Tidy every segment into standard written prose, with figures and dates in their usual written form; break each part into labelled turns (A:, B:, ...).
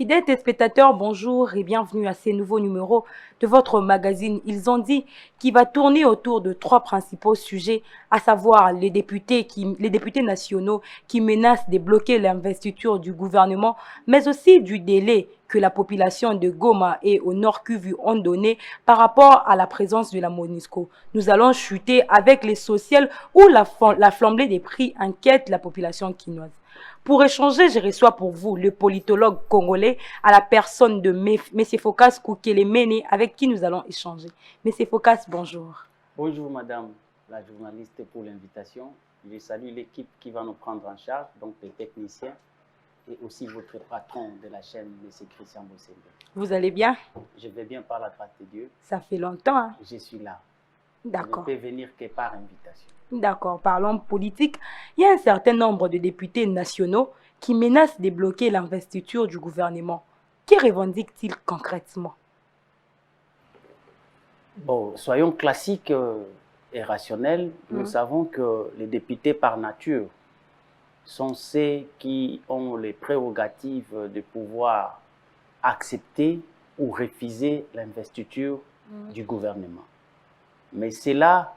A: Fidèles téléspectateurs, bonjour et bienvenue à ce nouveau numéro de votre magazine Ils ont dit, qui va tourner autour de trois principaux sujets, à savoir les députés nationaux qui menacent de bloquer l'investiture du gouvernement, mais aussi du délai que la population de Goma et au Nord Kivu ont donné par rapport à la présence de la MONUSCO. Nous allons chuter avec les sociales où la flambée des prix inquiète la population quinoise. Pour échanger, je reçois pour vous le politologue congolais à la personne de M. Focas Koukelemene avec qui nous allons échanger. M. Focas, bonjour.
B: Bonjour Madame la journaliste pour l'invitation. Je salue l'équipe qui va nous prendre en charge, donc les techniciens et aussi votre patron de la chaîne, M. Christian Bossembe.
A: Vous allez bien?
B: Je vais bien par la grâce de Dieu.
A: Ça fait longtemps. Hein?
B: Je suis là.
A: D'accord.
B: Je ne peux venir que par invitation.
A: D'accord, parlons politique. Il y a un certain nombre de députés nationaux qui menacent de bloquer l'investiture du gouvernement. Que revendiquent-ils concrètement?
B: Bon, soyons classiques et rationnels. Nous savons que les députés par nature sont ceux qui ont les prérogatives de pouvoir accepter ou refuser l'investiture du gouvernement. Mais cela,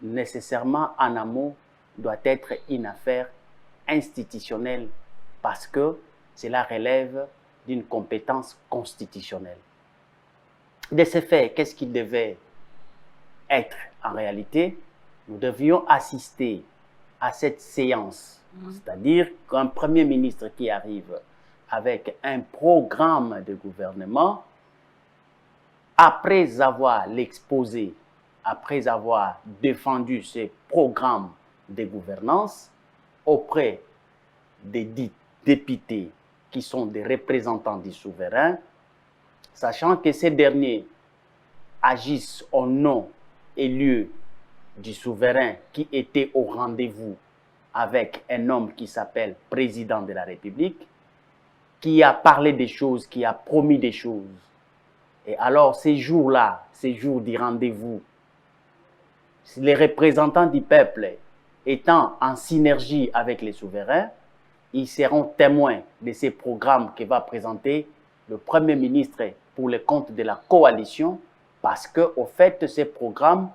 B: nécessairement en amont, doit être une affaire institutionnelle parce que cela relève d'une compétence constitutionnelle. De ce fait, qu'est-ce qu'il devait être en réalité? Nous devions assister à cette séance, c'est-à-dire qu'un Premier ministre qui arrive avec un programme de gouvernement, après avoir l'exposé, après avoir défendu ce programme de gouvernance auprès des députés qui sont des représentants du souverain, sachant que ces derniers agissent au nom et lieu du souverain qui était au rendez-vous avec un homme qui s'appelle président de la République, qui a parlé des choses, qui a promis des choses. Et alors ces jours-là, ces jours du rendez-vous, les représentants du peuple étant en synergie avec les souverains, ils seront témoins de ces programmes que va présenter le Premier ministre pour le compte de la coalition, parce que, au fait, ce programme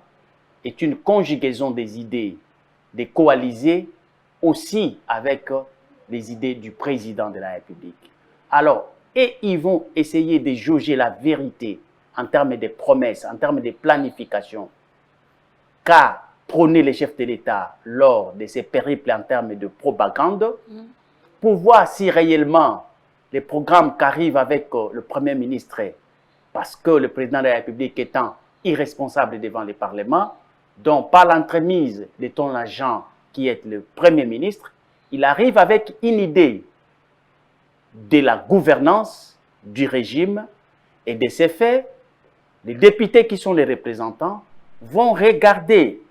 B: est une conjugaison des idées des coalisés aussi avec les idées du président de la République. Alors, et ils vont essayer de jauger la vérité en termes de promesses, en termes de planification, qu'a prôné les chefs de l'État lors de ces périples en termes de propagande, pour voir si réellement les programmes qu'arrive avec le Premier ministre, parce que le président de la République étant irresponsable devant le Parlement, donc par l'entremise de ton agent qui est le Premier ministre, il arrive avec une idée de la gouvernance du régime et de ces faits, les députés qui sont les représentants vont regarder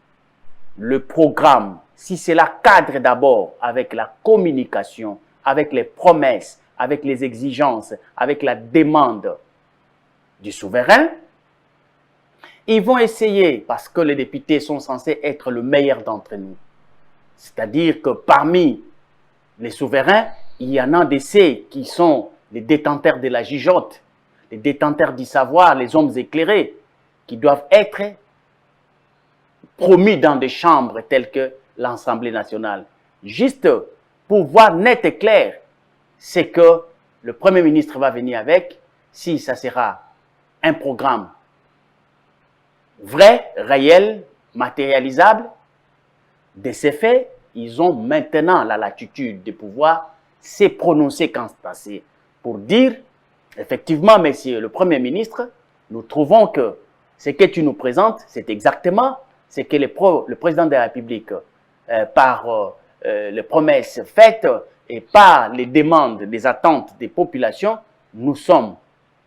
B: le programme, si cela cadre d'abord avec la communication, avec les promesses, avec les exigences, avec la demande du souverain. Ils vont essayer, parce que les députés sont censés être le meilleur d'entre nous, c'est-à-dire que parmi les souverains, il y en a ceux qui sont les détenteurs de la jugeote, les détenteurs du savoir, les hommes éclairés, qui doivent être promis dans des chambres telles que l'Assemblée nationale. Juste pour voir net et clair ce que le Premier ministre va venir avec, si ça sera un programme vrai, réel, matérialisable. De ces faits, ils ont maintenant la latitude de pouvoir se prononcer quand c'est passé pour dire, effectivement, monsieur le Premier ministre, nous trouvons que ce que tu nous présentes, c'est exactement ce que le président de la République, par les promesses faites et par les demandes, les attentes des populations, nous sommes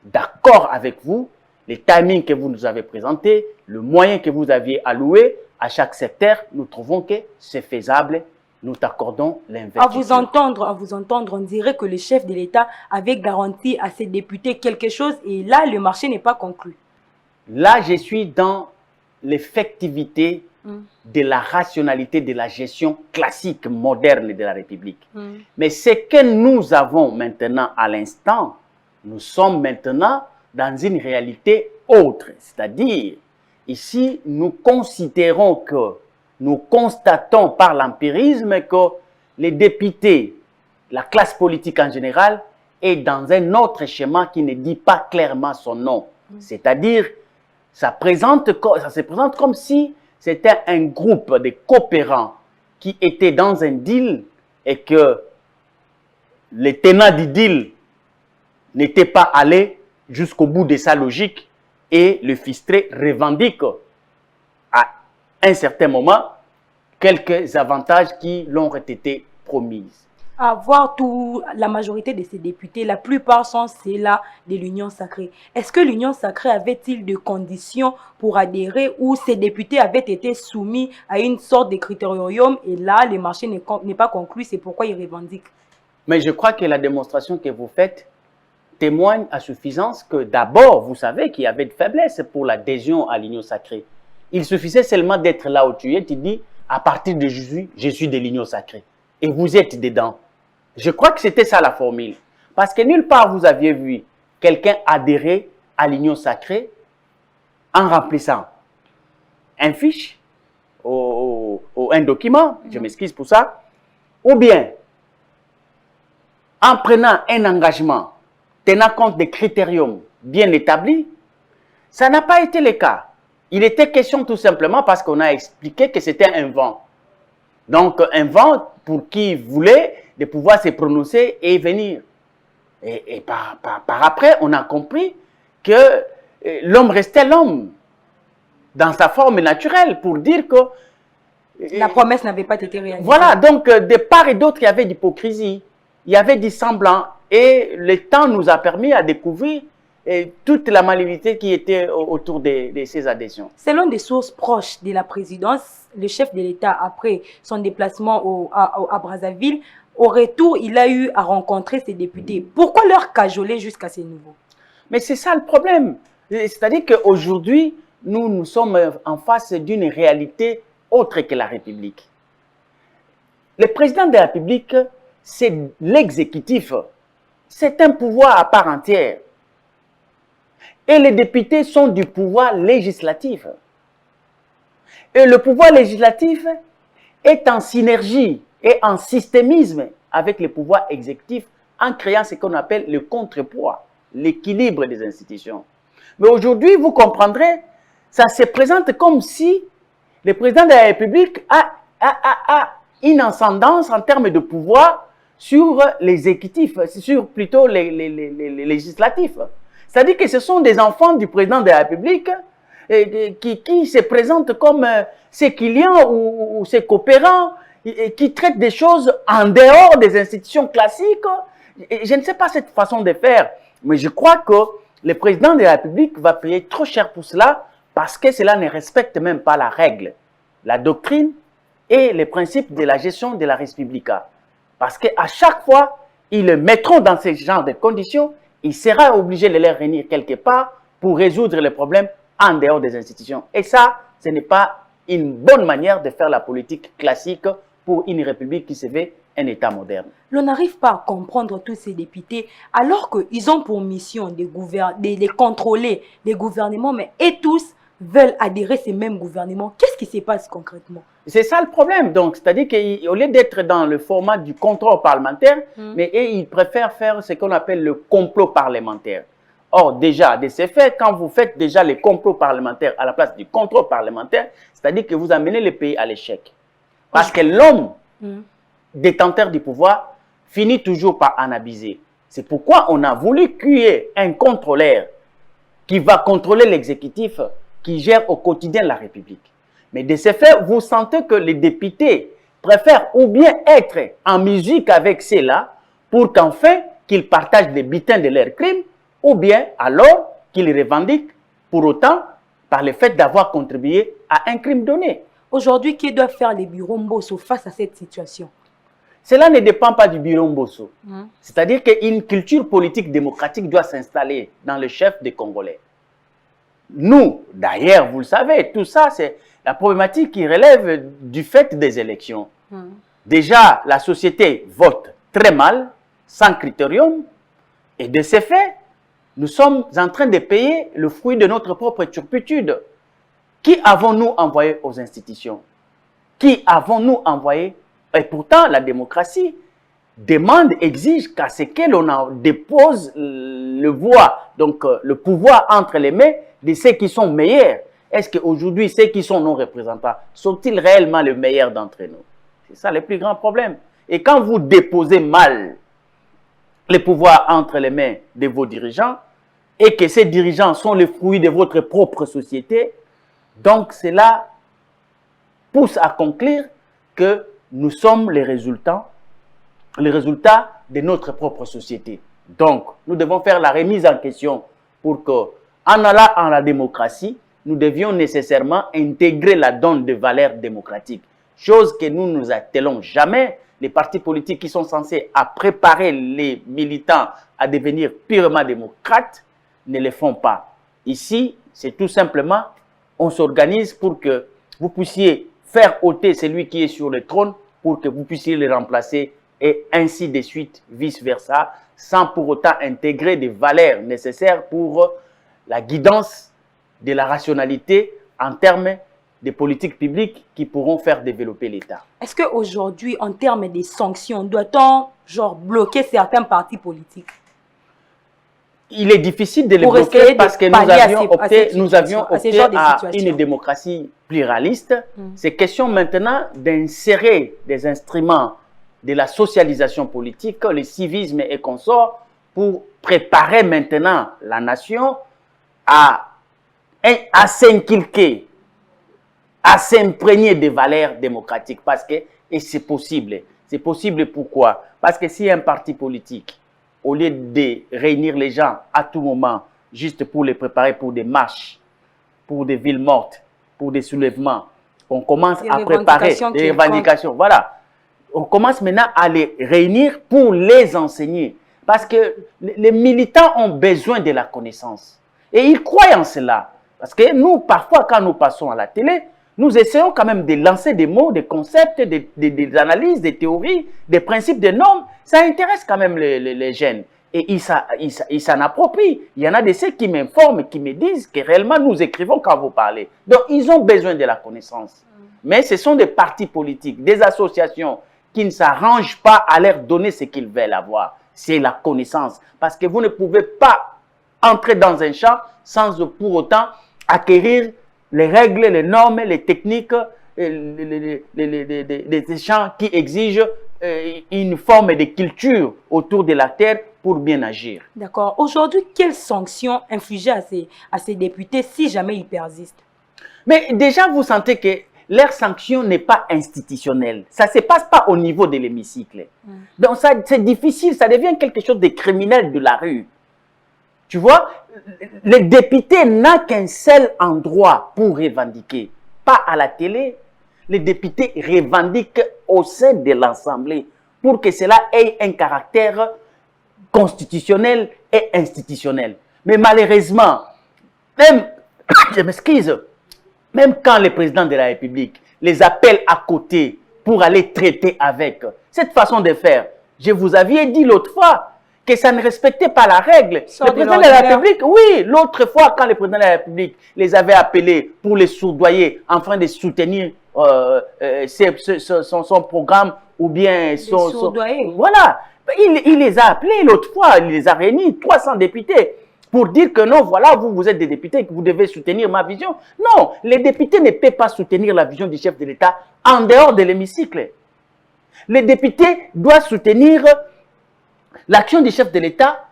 B: d'accord avec vous, les timings que vous nous avez présentés, le moyen que vous aviez alloué à chaque secteur, nous trouvons que c'est faisable. Nous t'accordons l'investiture.
A: À vous entendre, on dirait que le chef de l'État avait garanti à ses députés quelque chose et là, le marché n'est pas conclu.
B: Là, je suis dans l'effectivité de la rationalité de la gestion classique, moderne de la République. Mais ce que nous avons maintenant à l'instant, nous sommes maintenant dans une réalité autre. C'est-à-dire, ici, nous considérons que, nous constatons par l'empirisme que les députés, la classe politique en général, est dans un autre schéma qui ne dit pas clairement son nom. C'est-à-dire, ça se présente comme si c'était un groupe de coopérants qui étaient dans un deal et que les tenants du deal n'étaient pas allés jusqu'au bout de sa logique et le fistré revendique à un certain moment quelques avantages qui l'ont été promis.
A: À voir la majorité de ces députés, la plupart sont ceux-là de l'Union sacrée. Est-ce que l'Union sacrée avait-il des conditions pour adhérer ou ces députés avaient été soumis à une sorte de critérium et là, le marché n'est pas conclu, c'est pourquoi ils revendiquent?
B: Mais je crois que la démonstration que vous faites témoigne à suffisance que d'abord, vous savez qu'il y avait de faiblesse pour l'adhésion à l'Union sacrée. Il suffisait seulement d'être là où tu es, tu dis, à partir de Jésus, je suis de l'Union sacrée. Et vous êtes dedans. Je crois que c'était ça la formule. Parce que nulle part vous aviez vu quelqu'un adhérer à l'Union sacrée en remplissant un fiche ou un document, je m'excuse pour ça, ou bien en prenant un engagement tenant compte des critériums bien établis. Ça n'a pas été le cas. Il était question tout simplement parce qu'on a expliqué que c'était un vent. Donc un vent pour qui voulait de pouvoir se prononcer et venir. Et par après, on a compris que l'homme restait l'homme dans sa forme naturelle pour dire que
A: la promesse n'avait pas été réalisée.
B: Voilà, donc de part et d'autre, il y avait d'hypocrisie, il y avait du semblant et le temps nous a permis à découvrir toute la malignité qui était autour de ces adhésions.
A: Selon des sources proches de la présidence, le chef de l'État, après son déplacement à Brazzaville, au retour, il a eu à rencontrer ses députés. Pourquoi leur cajoler jusqu'à ce niveau?
B: Mais c'est ça le problème. C'est-à-dire qu'aujourd'hui, nous sommes en face d'une réalité autre que la République. Le président de la République, c'est l'exécutif. C'est un pouvoir à part entière. Et les députés sont du pouvoir législatif. Et le pouvoir législatif est en synergie et en systémisme avec le pouvoir exécutif en créant ce qu'on appelle le contrepoids, l'équilibre des institutions. Mais aujourd'hui, vous comprendrez, ça se présente comme si le président de la République a une ascendance en termes de pouvoir sur l'exécutif, sur plutôt les législatifs. C'est-à-dire que ce sont des enfants du président de la République qui se présentent comme ses clients ou ses coopérants, et qui traitent des choses en dehors des institutions classiques. Et je ne sais pas cette façon de faire, mais je crois que le président de la République va payer trop cher pour cela parce que cela ne respecte même pas la règle, la doctrine et les principes de la gestion de la République. Parce qu'à chaque fois, ils le mettront dans ce genre de conditions, il sera obligé de les réunir quelque part pour résoudre les problèmes en dehors des institutions. Et ça, ce n'est pas une bonne manière de faire la politique classique pour une république qui se veut un État moderne.
A: L'on n'arrive pas à comprendre tous ces députés alors qu'ils ont pour mission de contrôler les gouvernements, mais et tous veulent adhérer à ces mêmes gouvernements. Qu'est-ce qui se passe concrètement?
B: C'est ça le problème. Donc, c'est-à-dire qu'au lieu d'être dans le format du contrôle parlementaire, mais ils préfèrent faire ce qu'on appelle le complot parlementaire. Or, déjà, de ce fait, quand vous faites déjà les complots parlementaires à la place du contrôle parlementaire, c'est-à-dire que vous amenez le pays à l'échec. Parce que l'homme détenteur du pouvoir finit toujours par en abuser. C'est pourquoi on a voulu créer un contrôleur qui va contrôler l'exécutif qui gère au quotidien la République. Mais de ce fait, vous sentez que les députés préfèrent ou bien être en musique avec ceux-là pour qu'enfin qu'ils partagent les butins de leurs crimes, ou bien alors qu'ils revendiquent pour autant par le fait d'avoir contribué à un crime donné.
A: Aujourd'hui, qui doit faire les bureaux Mbosso face à cette situation?
B: Cela ne dépend pas du bureau Mbosso. C'est-à-dire qu'une culture politique démocratique doit s'installer dans le chef des Congolais. Nous, d'ailleurs, vous le savez, tout ça, c'est la problématique qui relève du fait des élections. Déjà, la société vote très mal, sans critérium, et de ces faits, nous sommes en train de payer le fruit de notre propre turpitude. Qui avons-nous envoyé aux institutions? Qui avons-nous envoyé? Et pourtant, la démocratie demande, exige qu'à ce que l'on dépose le le pouvoir entre les mains de ceux qui sont meilleurs. Est-ce qu'aujourd'hui, ceux qui sont nos représentants, sont-ils réellement les meilleurs d'entre nous? C'est ça le plus grand problème. Et quand vous déposez mal les pouvoirs entre les mains de vos dirigeants, et que ces dirigeants sont les fruits de votre propre société, donc cela pousse à conclure que nous sommes les résultats de notre propre société. Donc, nous devons faire la remise en question pour que, en allant en la démocratie, nous devions nécessairement intégrer la donne de valeurs démocratiques. Chose que nous ne nous attelons jamais. Les partis politiques qui sont censés préparer les militants à devenir purement démocrates ne le font pas. Ici, c'est tout simplement, on s'organise pour que vous puissiez faire ôter celui qui est sur le trône pour que vous puissiez le remplacer et ainsi de suite, vice-versa, sans pour autant intégrer des valeurs nécessaires pour la guidance de la rationalité en termes de politiques publiques qui pourront faire développer l'État.
A: Est-ce qu'aujourd'hui, en termes de sanctions, doit-on genre bloquer certains partis politiques?
B: Il est difficile de les bloquer parce que nous avions opté à une démocratie pluraliste. C'est question maintenant d'insérer des instruments de la socialisation politique, le civisme et consorts, pour préparer maintenant la nation à s'inculquer, à s'imprégner des valeurs démocratiques. Parce que, et c'est possible. C'est possible pourquoi? Parce que si un parti politique, au lieu de réunir les gens à tout moment, juste pour les préparer pour des marches, pour des villes mortes, pour des soulèvements, on commence à préparer des revendications. Voilà. On commence maintenant à les réunir pour les enseigner. Parce que les militants ont besoin de la connaissance. Et ils croient en cela. Parce que nous, parfois, quand nous passons à la télé, nous essayons quand même de lancer des mots, des concepts, des analyses, des théories, des principes, des normes. Ça intéresse quand même les jeunes. Et ils s'en approprient. Il y en a de ceux qui m'informent, qui me disent que réellement nous écrivons quand vous parlez. Donc, ils ont besoin de la connaissance. Mais ce sont des partis politiques, des associations qui ne s'arrangent pas à leur donner ce qu'ils veulent avoir. C'est la connaissance. Parce que vous ne pouvez pas entrer dans un champ sans pour autant acquérir les règles, les normes, les techniques, les champs qui exigent une forme de culture autour de la terre pour bien agir.
A: D'accord. Aujourd'hui, quelles sanctions infliger à ces députés si jamais ils persistent?
B: Mais déjà, vous sentez que leur sanction n'est pas institutionnelle. Ça ne se passe pas au niveau de l'hémicycle. Donc, c'est difficile. Ça devient quelque chose de criminel de la rue. Tu vois, le député n'a qu'un seul endroit pour revendiquer. Pas à la télé. Les députés revendiquent au sein de l'Assemblée pour que cela ait un caractère constitutionnel et institutionnel. Mais malheureusement, même, je m'excuse, même quand le président de la République les appelle à côté pour aller traiter avec, cette façon de faire, je vous avais dit l'autre fois que ça ne respectait pas la règle. Le président de la République, oui, l'autre fois quand le président de la République les avait appelés pour les soudoyer, en train de soutenir son programme ou bien son voilà. Il les a appelés l'autre fois, il les a réunis, 300 députés, pour dire que non, voilà, vous êtes des députés, que vous devez soutenir ma vision. Non, les députés ne peuvent pas soutenir la vision du chef de l'État en dehors de l'hémicycle. Les députés doivent soutenir l'action du chef de l'État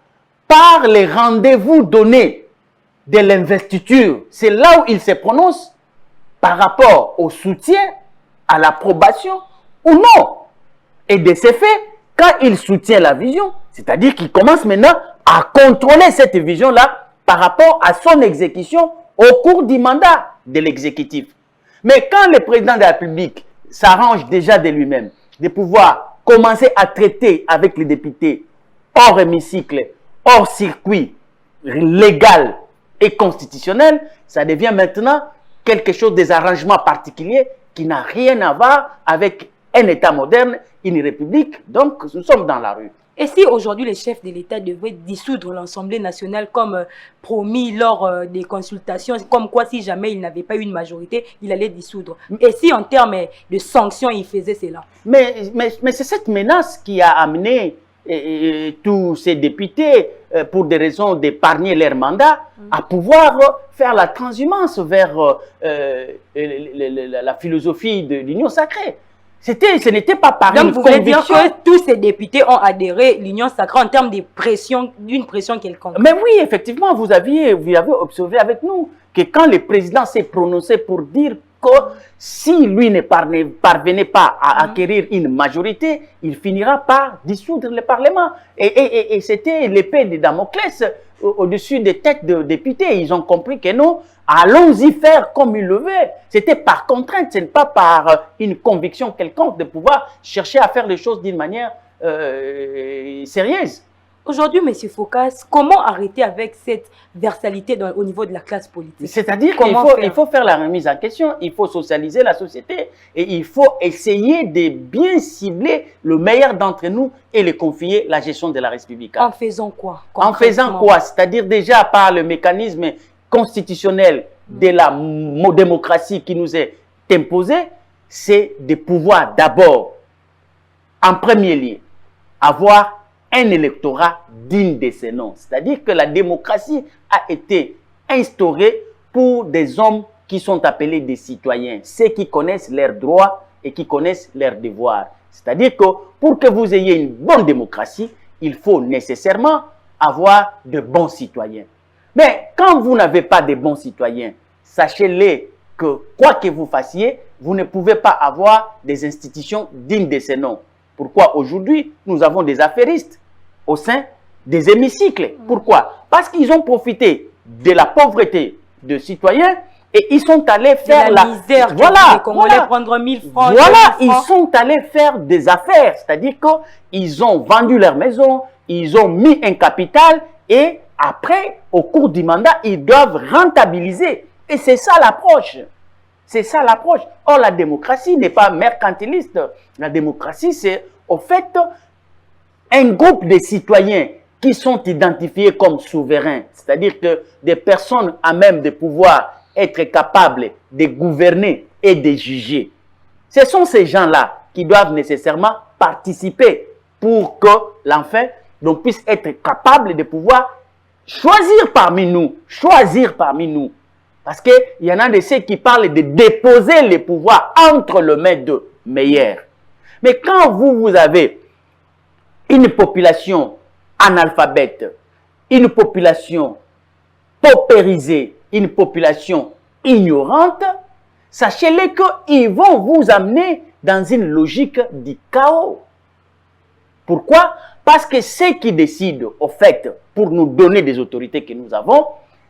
B: par les rendez-vous donnés de l'investiture. C'est là où il se prononce par rapport au soutien, à l'approbation ou non. Et de ce fait, quand il soutient la vision, c'est-à-dire qu'il commence maintenant à contrôler cette vision-là par rapport à son exécution au cours du mandat de l'exécutif. Mais quand le président de la République s'arrange déjà de lui-même de pouvoir commencer à traiter avec les députés hors hémicycle, hors circuit légal et constitutionnel, ça devient maintenant quelque chose, des arrangements particuliers qui n'a rien à voir avec un État moderne, une république. Donc, nous sommes dans la rue.
A: Et si aujourd'hui le chef de l'État devait dissoudre l'Assemblée nationale comme promis lors des consultations, comme quoi si jamais il n'avait pas eu une majorité, il allait dissoudre. Et si en termes de sanctions, il faisait cela?
B: Mais c'est cette menace qui a amené tous ces députés, pour des raisons d'épargner leur mandat, à pouvoir faire la transhumance vers la philosophie de l'union sacrée. Ce n'était pas par
A: Donc
B: une
A: vous voulez dire
B: conviction.
A: que tous ces députés ont adhéré à l'union sacrée en termes de pression, d'une pression quelconque?
B: Mais oui, effectivement, vous avez observé avec nous que quand le président s'est prononcé pour dire que si lui ne parvenait pas à acquérir une majorité, il finira par dissoudre le Parlement. Et c'était l'épée de Damoclès au-dessus des têtes de députés. Ils ont compris que non, allons-y faire comme ils le veulent. C'était par contrainte, ce n'est pas par une conviction quelconque de pouvoir chercher à faire les choses d'une manière sérieuse.
A: Aujourd'hui, M. Phokas, comment arrêter avec cette versalité au niveau de la classe politique?
B: C'est-à-dire qu'il faut faire la remise en question, il faut socialiser la société et il faut essayer de bien cibler le meilleur d'entre nous et le confier la gestion de la République.
A: En faisant quoi?
B: En faisant quoi? C'est-à-dire déjà par le mécanisme constitutionnel de la démocratie qui nous est imposé, c'est de pouvoir d'abord, en premier lieu, avoir un électorat digne de ses noms. C'est-à-dire que la démocratie a été instaurée pour des hommes qui sont appelés des citoyens, ceux qui connaissent leurs droits et qui connaissent leurs devoirs. C'est-à-dire que pour que vous ayez une bonne démocratie, il faut nécessairement avoir de bons citoyens. Mais quand vous n'avez pas de bons citoyens, sachez-le que quoi que vous fassiez, vous ne pouvez pas avoir des institutions dignes de ces noms. Pourquoi aujourd'hui, nous avons des affairistes au sein des hémicycles? Pourquoi? Parce qu'ils ont profité de la pauvreté de citoyens et ils sont allés faire
A: la misère.
B: Voilà,
A: prendre 1000 francs.
B: Voilà, ils sont allés faire des affaires. C'est-à-dire qu'ils ont vendu leur maison, ils ont mis un capital et après, au cours du mandat, ils doivent rentabiliser. Et c'est ça l'approche. C'est ça l'approche. Or, la démocratie n'est pas mercantiliste. La démocratie, c'est au fait un groupe de citoyens qui sont identifiés comme souverains. C'est-à-dire que des personnes à même de pouvoir être capables de gouverner et de juger. Ce sont ces gens-là qui doivent nécessairement participer pour que l'enfant puisse être capable de pouvoir choisir parmi nous. Choisir parmi nous. Parce qu'il y en a de ceux qui parlent de déposer le pouvoir entre les mains de meilleurs. Mais quand vous avez une population analphabète, une population paupérisée, une population ignorante, sachez-le qu'ils vont vous amener dans une logique du chaos. Pourquoi? Parce que ceux qui décident, au fait, pour nous donner des autorités que nous avons,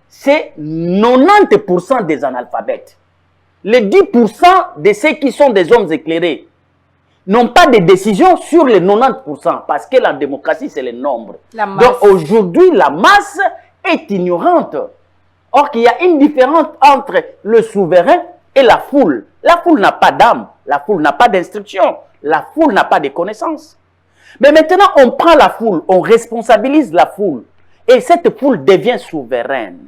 B: c'est 90% des analphabètes. Les 10% de ceux qui sont des hommes éclairés n'ont pas de décision sur les 90%, parce que la démocratie, c'est le nombre. Donc aujourd'hui, la masse est ignorante. Or, qu'il y a une différence entre le souverain et la foule. La foule n'a pas d'âme, la foule n'a pas d'instruction, la foule n'a pas de connaissances. Mais maintenant, on prend la foule, on responsabilise la foule, et cette foule devient souveraine.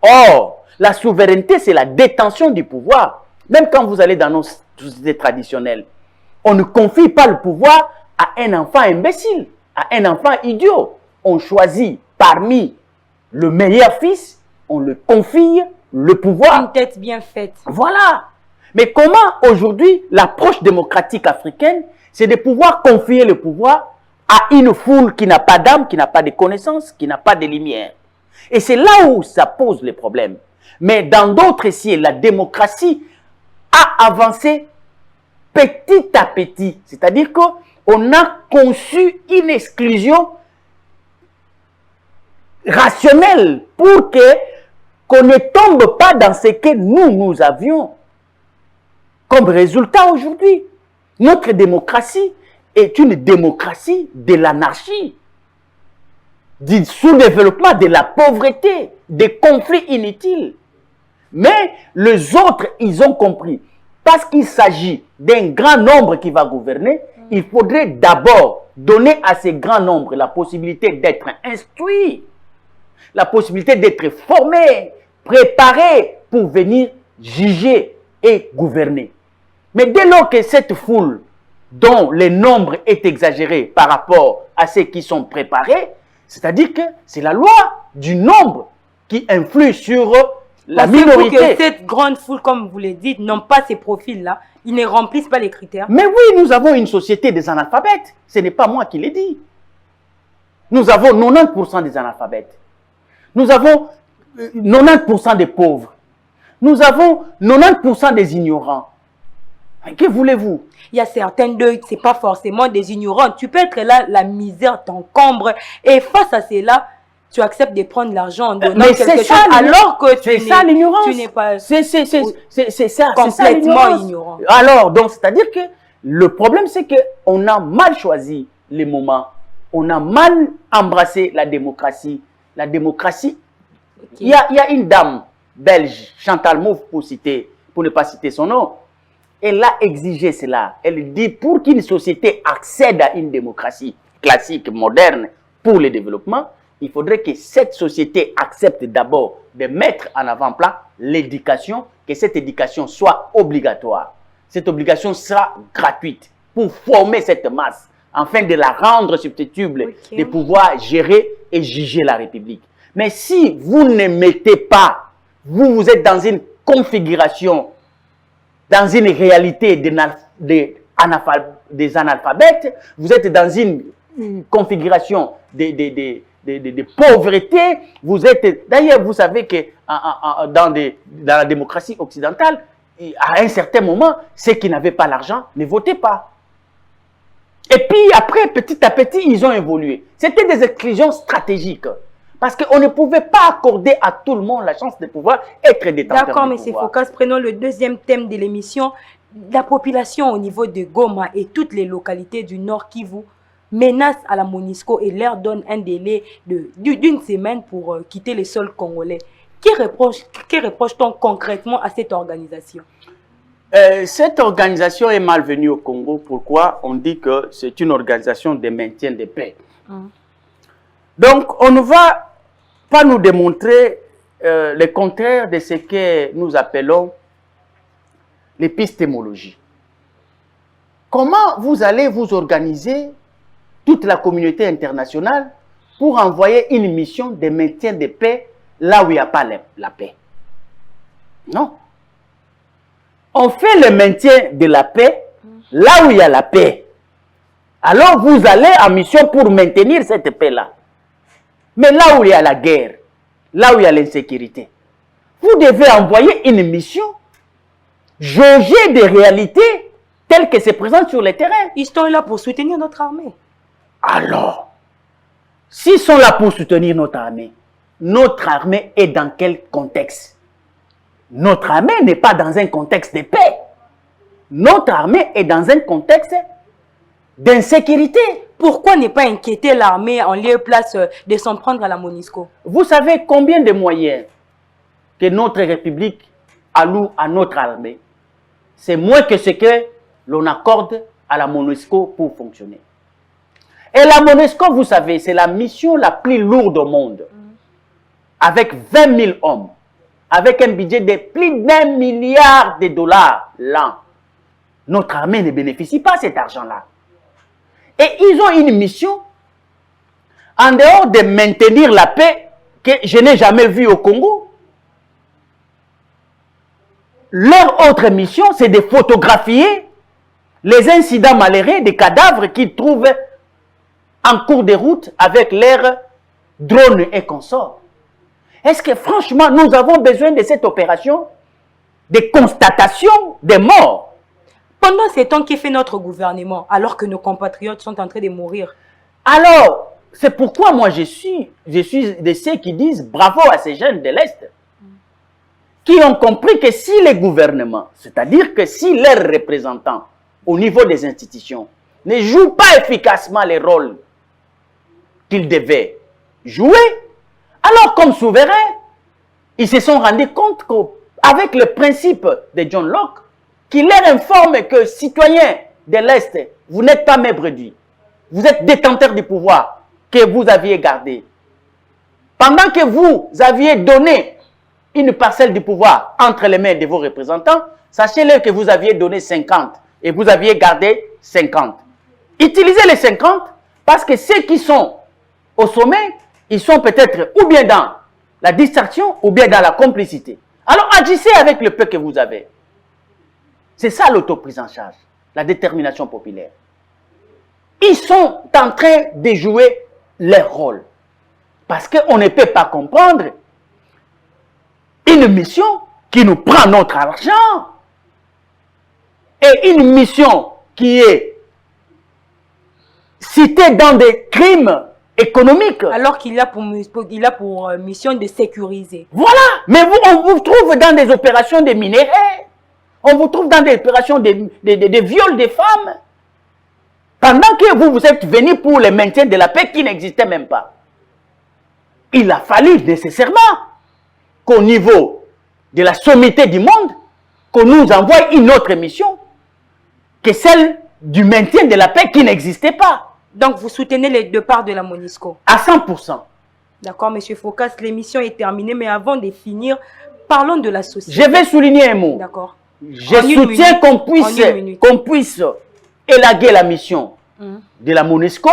B: Or, la souveraineté, c'est la détention du pouvoir. Même quand vous allez dans nos sociétés traditionnelles, on ne confie pas le pouvoir à un enfant imbécile, à un enfant idiot. On choisit parmi le meilleur fils, on le confie le pouvoir.
A: Une tête bien faite.
B: Voilà. Mais comment aujourd'hui l'approche démocratique africaine, c'est de pouvoir confier le pouvoir à une foule qui n'a pas d'âme, qui n'a pas de connaissances, qui n'a pas de lumière. Et c'est là où ça pose le problème. Mais dans d'autres ici, la démocratie a avancé petit à petit. C'est-à-dire qu'on a conçu une exclusion rationnelle pour qu'on ne tombe pas dans ce que nous avions comme résultat aujourd'hui. Notre démocratie est une démocratie de l'anarchie, du sous-développement, de la pauvreté, des conflits inutiles. Mais les autres, ils ont compris. Parce qu'il s'agit d'un grand nombre qui va gouverner, il faudrait d'abord donner à ces grands nombres la possibilité d'être instruits, la possibilité d'être formés, préparés pour venir juger et gouverner. Mais dès lors que cette foule dont le nombre est exagéré par rapport à ceux qui sont préparés, c'est-à-dire que c'est la loi du nombre qui influe sur la minorité.
A: Que cette grande foule, comme vous le dites, n'ont pas ces profils-là. Ils ne remplissent pas les critères.
B: Mais oui, nous avons une société des analphabètes. Ce n'est pas moi qui l'ai dit. Nous avons 90% des analphabètes. Nous avons 90% des pauvres. Nous avons 90% des ignorants. Que voulez-vous?
A: Il y a certains d'eux, ce n'est pas forcément des ignorants. Tu peux être là, la misère t'encombre. Et face à cela, tu acceptes de prendre l'argent en donnant quelque chose alors que tu n'es pas
B: ça,
A: complètement ignorant.
B: Alors, donc, c'est-à-dire que le problème, c'est qu'on a mal choisi les moments. On a mal embrassé la démocratie. La démocratie, il y a une dame belge, Chantal Mouffe, pour ne pas citer son nom, elle a exigé cela. Elle dit, pour qu'une société accède à une démocratie classique, moderne, pour le développement, il faudrait que cette société accepte d'abord de mettre en avant-plan l'éducation, que cette éducation soit obligatoire. Cette obligation sera gratuite pour former cette masse, afin de la rendre susceptible de pouvoir gérer et juger la République. Mais si vous ne mettez pas, vous êtes dans une configuration, dans une réalité des analphabètes, vous êtes dans une configuration de pauvreté, vous êtes... D'ailleurs, vous savez que dans la démocratie occidentale, à un certain moment, ceux qui n'avaient pas l'argent ne votaient pas. Et puis après, petit à petit, ils ont évolué. C'était des exclusions stratégiques. Parce qu'on ne pouvait pas accorder à tout le monde la chance de pouvoir être détenteur.
A: D'accord, M. Focas, prenons le deuxième thème de l'émission. La population au niveau de Goma et toutes les localités du Nord Kivu menace à la MONUSCO et leur donne un délai d'une semaine pour quitter le sol congolais. Que reproche-t-on concrètement à cette organisation?
B: Cette organisation est malvenue au Congo. Pourquoi? On dit que c'est une organisation de maintien de paix. Donc, on ne va pas nous démontrer le contraire de ce que nous appelons l'épistémologie. Comment vous allez vous organiser, toute la communauté internationale, pour envoyer une mission de maintien de paix là où il n'y a pas la paix? Non. On fait le maintien de la paix là où il y a la paix. Alors vous allez en mission pour maintenir cette paix-là. Mais là où il y a la guerre, là où il y a l'insécurité, vous devez envoyer une mission, jauger des réalités telles que se présentent sur le terrain.
A: Ils sont là pour soutenir notre armée.
B: Alors, s'ils sont là pour soutenir notre armée est dans quel contexte? Notre armée n'est pas dans un contexte de paix. Notre armée est dans un contexte d'insécurité.
A: Pourquoi ne pas inquiéter l'armée en lieu et place de s'en prendre à la MONUSCO?
B: Vous savez combien de moyens que notre République alloue à notre armée? C'est moins que ce que l'on accorde à la MONUSCO pour fonctionner. Et la MONUSCO, vous savez, c'est la mission la plus lourde au monde. Avec 20 000 hommes, avec un budget de plus d'1 milliard de dollars l'an. Notre armée ne bénéficie pas de cet argent-là. Et ils ont une mission, en dehors de maintenir la paix, que je n'ai jamais vue au Congo. Leur autre mission, c'est de photographier les incidents malheureux des cadavres qu'ils trouvent en cours de route avec leurs drones et consorts. Est-ce que franchement, nous avons besoin de cette opération de constatation des morts?
A: Pendant ces temps, qu'est fait notre gouvernement alors que nos compatriotes sont en train de mourir?
B: Alors, c'est pourquoi moi je suis de ceux qui disent bravo à ces jeunes de l'Est qui ont compris que si les gouvernements, c'est-à-dire que si leurs représentants au niveau des institutions ne jouent pas efficacement les rôles qu'ils devaient jouer, alors comme souverains, ils se sont rendus compte qu'à avec le principe de John Locke, qui leur informe que, citoyens de l'Est, vous n'êtes pas mes brebis. Vous êtes détenteurs du pouvoir que vous aviez gardé. Pendant que vous aviez donné une parcelle du pouvoir entre les mains de vos représentants, sachez-le que vous aviez donné 50 et vous aviez gardé 50. Utilisez les 50 parce que ceux qui sont au sommet, ils sont peut-être ou bien dans la distraction ou bien dans la complicité. Alors agissez avec le peu que vous avez. C'est ça l'autoprise en charge, la détermination populaire. Ils sont en train de jouer leur rôle. Parce qu'on ne peut pas comprendre une mission qui nous prend notre argent et une mission qui est citée dans des crimes économiques.
A: Alors qu'il a pour mission de sécuriser.
B: Voilà. Mais vous, on vous trouve dans des opérations de minerais. On vous trouve dans des opérations de viol des femmes. Pendant que vous êtes venus pour le maintien de la paix qui n'existait même pas. Il a fallu nécessairement qu'au niveau de la sommité du monde, qu'on nous envoie une autre mission que celle du maintien de la paix qui n'existait pas.
A: Donc vous soutenez les deux parts de la MONUSCO?
B: À 100%.
A: D'accord, M. Phocas, l'émission est terminée, mais avant de finir, parlons de la société.
B: Je vais souligner un mot.
A: D'accord.
B: Je soutiens qu'on puisse élaguer la mission de la MONUSCO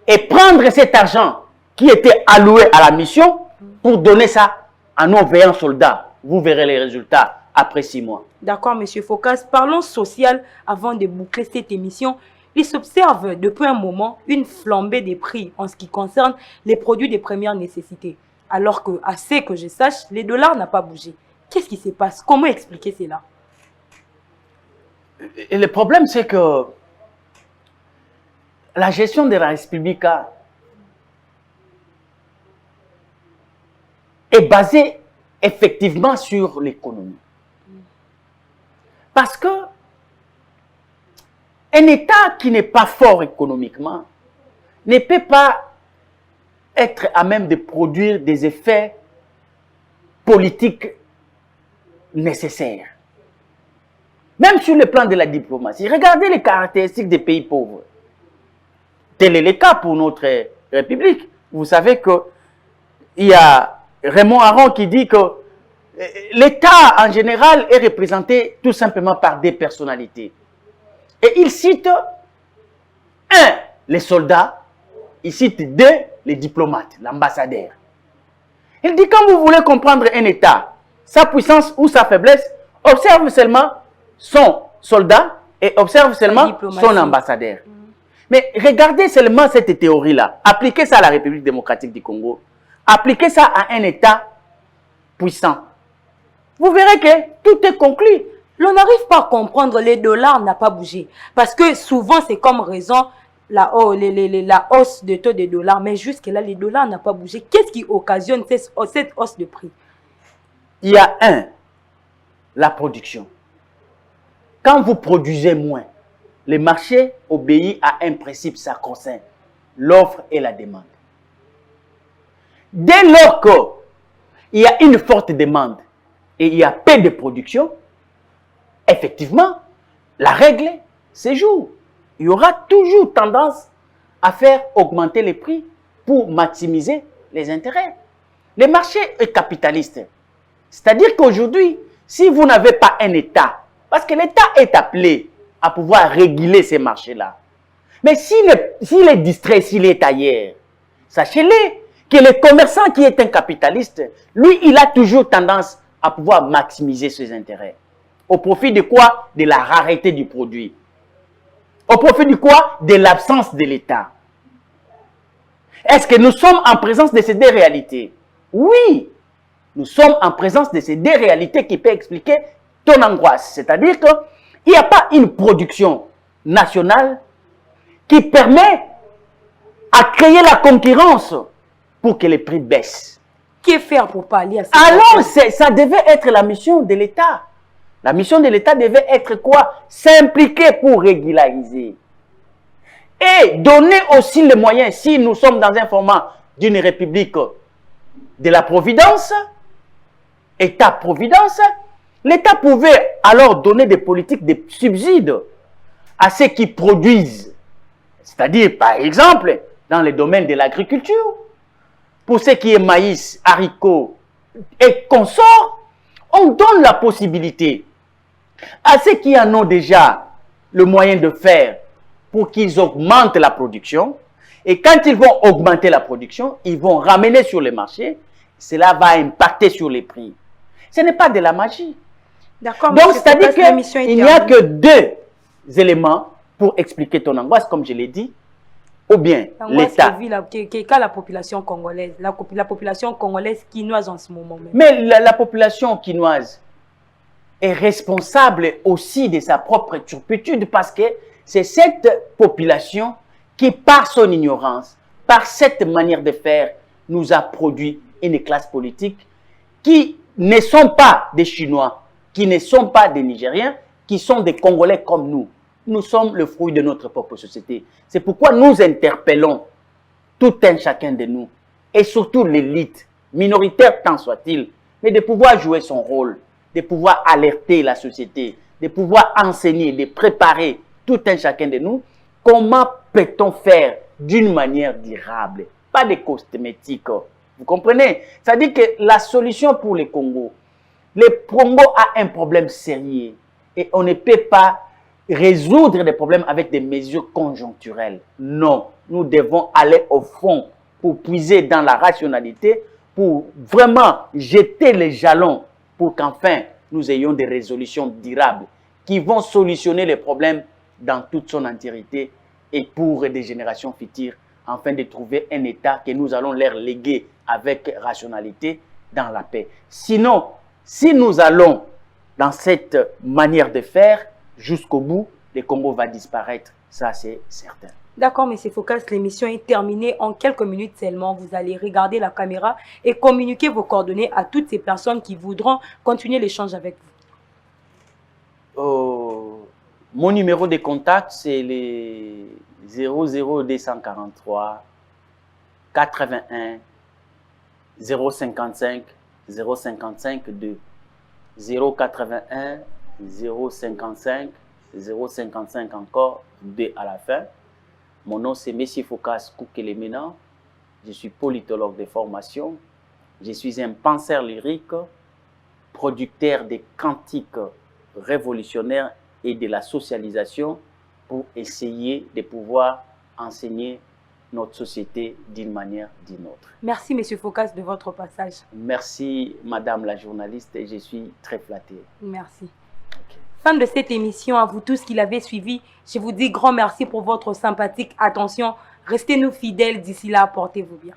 B: et prendre cet argent qui était alloué à la mission pour donner ça à nos veillants soldats. Vous verrez les résultats après 6 mois.
A: D'accord, M. Phocas. Parlons social avant de boucler cette émission. Il s'observe depuis un moment une flambée des prix en ce qui concerne les produits de première nécessité. Alors que, à ce que je sache, les dollars n'ont pas bougé. Qu'est-ce qui se passe? Comment expliquer cela?
B: Et le problème, c'est que la gestion de la République est basée effectivement sur l'économie. Parce que un État qui n'est pas fort économiquement ne peut pas être à même de produire des effets politiques nécessaires. Même sur le plan de la diplomatie. Regardez les caractéristiques des pays pauvres. Tel est le cas pour notre République. Vous savez qu'il y a Raymond Aron qui dit que l'État en général est représenté tout simplement par des personnalités. Et il cite les soldats, il cite 2, les diplomates, l'ambassadeur. Il dit quand vous voulez comprendre un État, sa puissance ou sa faiblesse, observe seulement son soldat et observe seulement son ambassadeur. Mais regardez seulement cette théorie-là. Appliquez ça à la République démocratique du Congo. Appliquez ça à un État puissant. Vous verrez que tout est conclu.
A: On n'arrive pas à comprendre, les dollars n'ont pas bougé. Parce que souvent, c'est comme raison la hausse de taux des dollars. Mais jusque-là, les dollars n'ont pas bougé. Qu'est-ce qui occasionne cette hausse de prix?
B: Il y a la production. Quand vous produisez moins, le marché obéit à un principe sacro-saint, l'offre et la demande. Dès lors qu'il y a une forte demande et il y a peu de production, effectivement, la règle se joue. Il y aura toujours tendance à faire augmenter les prix pour maximiser les intérêts. Le marché est capitaliste. C'est-à-dire qu'aujourd'hui, si vous n'avez pas un État, parce que l'État est appelé à pouvoir réguler ces marchés-là. Mais s'il est distrait, s'il est ailleurs, sachez-le que le commerçant qui est un capitaliste, lui, il a toujours tendance à pouvoir maximiser ses intérêts. Au profit de quoi? De la rareté du produit. Au profit de quoi? De l'absence de l'État. Est-ce que nous sommes en présence de ces 2 réalités? Oui, nous sommes en présence de ces 2 réalités qui peuvent expliquer ton angoisse. C'est-à-dire qu'il n'y a pas une production nationale qui permet à créer la concurrence pour que les prix baissent.
A: Que faire pour pallier à ça?
B: Alors, ça devait être la mission de l'État. La mission de l'État devait être quoi? S'impliquer pour régulariser. Et donner aussi les moyens, si nous sommes dans un format d'une république de la providence, État-providence, l'État pouvait alors donner des politiques de subsides à ceux qui produisent. C'est-à-dire, par exemple, dans le domaine de l'agriculture, pour ce qui est maïs, haricots et consorts, on donne la possibilité à ceux qui en ont déjà le moyen de faire pour qu'ils augmentent la production. Et quand ils vont augmenter la production, ils vont ramener sur les marchés. Cela va impacter sur les prix. Ce n'est pas de la magie.
A: D'accord.
B: Donc, c'est-à-dire qu'il n'y a que deux éléments pour expliquer ton angoisse, comme je l'ai dit. Ou bien l'État.
A: Qu'est la population congolaise, la population congolaise quinoise en ce moment même.
B: Mais la population quinoise est responsable aussi de sa propre turpitude parce que c'est cette population qui, par son ignorance, par cette manière de faire, nous a produit une classe politique qui ne sont pas des Chinois, qui ne sont pas des Nigériens, qui sont des Congolais comme nous. Nous sommes le fruit de notre propre société. C'est pourquoi nous interpellons tout un chacun de nous, et surtout l'élite, minoritaire tant soit-il, mais de pouvoir jouer son rôle, de pouvoir alerter la société, de pouvoir enseigner, de préparer tout un chacun de nous, comment peut-on faire d'une manière durable, pas des cosmétiques. Vous comprenez? C'est-à-dire que la solution pour le Congo a un problème sérieux et on ne peut pas résoudre des problèmes avec des mesures conjoncturelles. Non, nous devons aller au fond pour puiser dans la rationalité, pour vraiment jeter les jalons pour qu'enfin nous ayons des résolutions durables qui vont solutionner les problèmes dans toute son entièreté et pour des générations futures, afin de trouver un État que nous allons leur léguer avec rationalité dans la paix. Sinon, si nous allons dans cette manière de faire, jusqu'au bout, le Congo va disparaître, ça c'est certain.
A: D'accord, M. Focas, l'émission est terminée en quelques minutes seulement. Vous allez regarder la caméra et communiquer vos coordonnées à toutes ces personnes qui voudront continuer l'échange avec
B: vous. Mon numéro de contact, c'est le 00243 81 055 055 2. 081 055 055 encore 2 à la fin. Mon nom c'est M. Focas Koukelemena. Je suis politologue de formation. Je suis un penseur lyrique, producteur de cantiques révolutionnaires et de la socialisation pour essayer de pouvoir enseigner notre société d'une manière ou d'une autre.
A: Merci, M. Focas, de votre passage.
B: Merci, Madame la journaliste, et je suis très flatté.
A: Merci. Okay. Fin de cette émission, à vous tous qui l'avez suivi, je vous dis grand merci pour votre sympathique attention. Restez-nous fidèles, d'ici là, portez-vous bien.